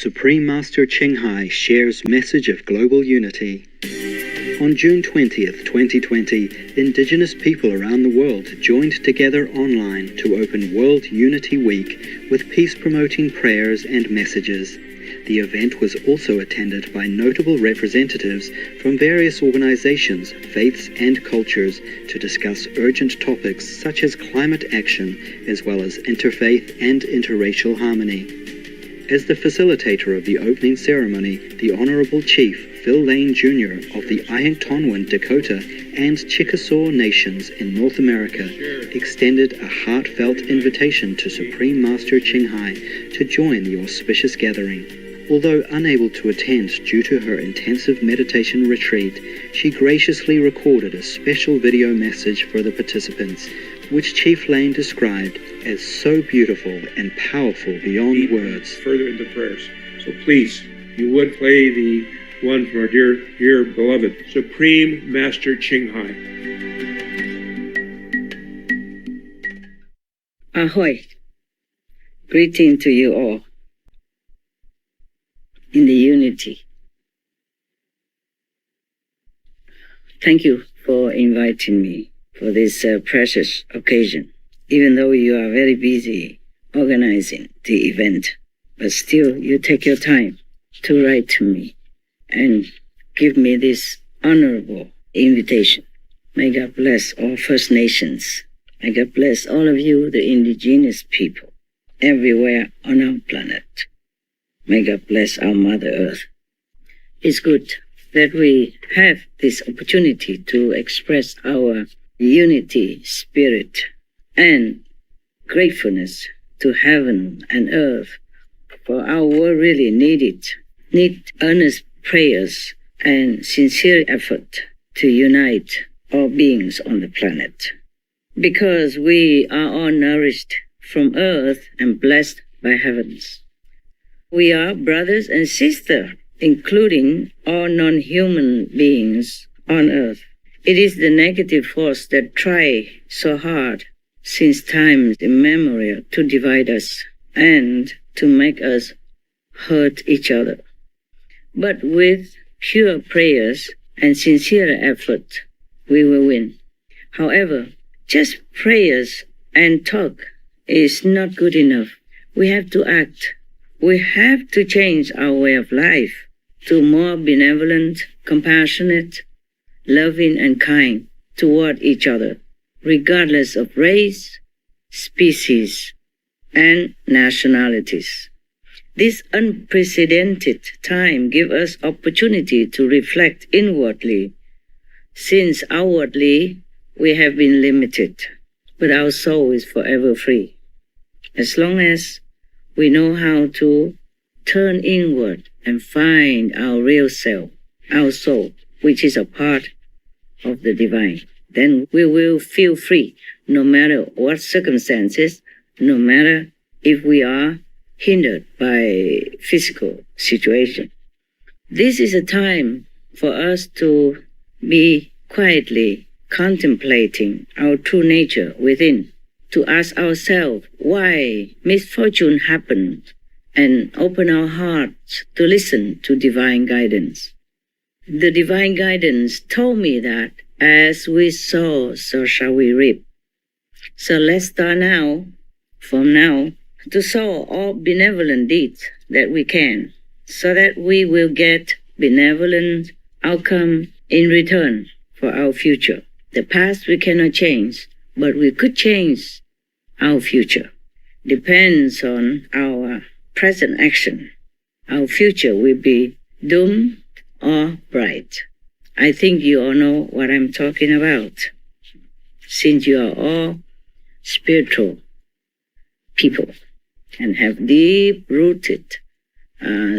Supreme Master Ching Hai shares message of global unity. On June 20th, 2020, Indigenous people around the world joined together online to open World Unity Week with peace-promoting prayers and messages. The event was also attended by notable representatives from various organizations, faiths and cultures to discuss urgent topics such as climate action, as well as interfaith and interracial harmony. As the facilitator of the opening ceremony, the Honorable Chief Phil Lane Jr. of the Ayatonwan, Dakota, and Chickasaw Nations in North America extended a heartfelt invitation to Supreme Master Ching Hai to join the auspicious gathering. Although unable to attend due to her intensive meditation retreat, she graciously recorded a special video message for the participants, which Chief Lane described as so beautiful and powerful beyond words. Further into prayers. So please, you would play the one from our dear beloved Supreme Master Ching Hai. Ahoy! Greeting to you all in the unity. Thank you for inviting me for this precious occasion, even though you are very busy organizing the event, but still you take your time to write to me and give me this honorable invitation. May God bless all First Nations. May God bless all of you, the indigenous people, everywhere on our planet. May God bless our Mother Earth. It's good that we have this opportunity to express our unity spirit and gratefulness to heaven and earth, for our world really need earnest prayers and sincere effort to unite all beings on the planet. Because we are all nourished from earth and blessed by heavens. We are brothers and sisters, including all non-human beings on earth. It is the negative force that tries so hard since times immemorial to divide us and to make us hurt each other. But with pure prayers and sincere effort, we will win. However, just prayers and talk is not good enough. We have to act. We have to change our way of life to more benevolent, compassionate, loving and kind toward each other, regardless of race, species, and nationalities. This unprecedented time gives us opportunity to reflect inwardly, since outwardly we have been limited, but our soul is forever free. As long as we know how to turn inward and find our real self, our soul, which is a part of the divine, then we will feel free no matter what circumstances, no matter if we are hindered by physical situation. This is a time for us to be quietly contemplating our true nature within, to ask ourselves why misfortune happened, and open our hearts to listen to divine guidance. The divine guidance told me that as we sow, so shall we reap. So let's start now, from now, to sow all benevolent deeds that we can, so that we will get benevolent outcome in return for our future. The past we cannot change, but we could change our future. Depends on our present action. Our future will be doomed or bright. I think you all know what I'm talking about, since you are all spiritual people and have deep-rooted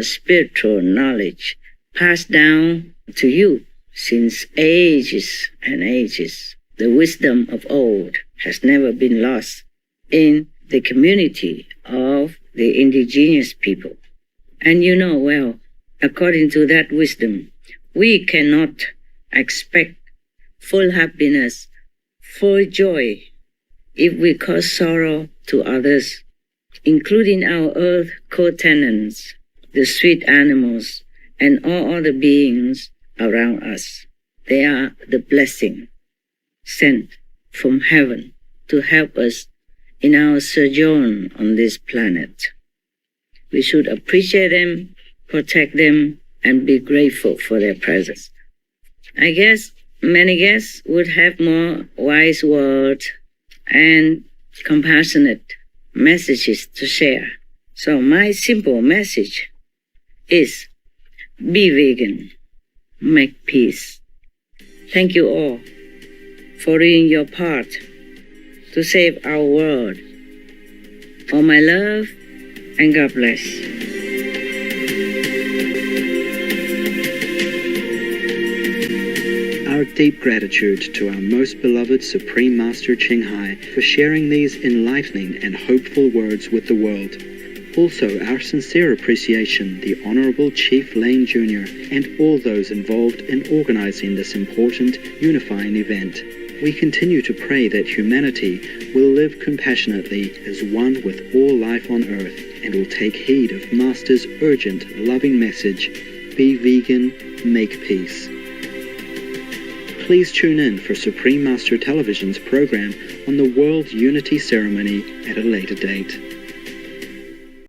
spiritual knowledge passed down to you since ages and ages. The wisdom of old has never been lost in the community of the indigenous people. And you know well, according to that wisdom, we cannot expect full happiness, full joy, if we cause sorrow to others, including our earth co-tenants, the sweet animals, and all other beings around us. They are the blessing sent from heaven to help us in our sojourn on this planet. We should appreciate them, protect them, and be grateful for their presence. I guess many guests would have more wise words and compassionate messages to share. So my simple message is be vegan, make peace. Thank you all for doing your part to save our world. All my love and God bless. Our deep gratitude to our most beloved Supreme Master Ching Hai for sharing these enlightening and hopeful words with the world. Also, our sincere appreciation the Honorable Chief Lane Jr. and all those involved in organizing this important, unifying event. We continue to pray that humanity will live compassionately as one with all life on Earth and will take heed of Master's urgent, loving message, be vegan, make peace. Please tune in for Supreme Master Television's program on the World Unity Ceremony at a later date.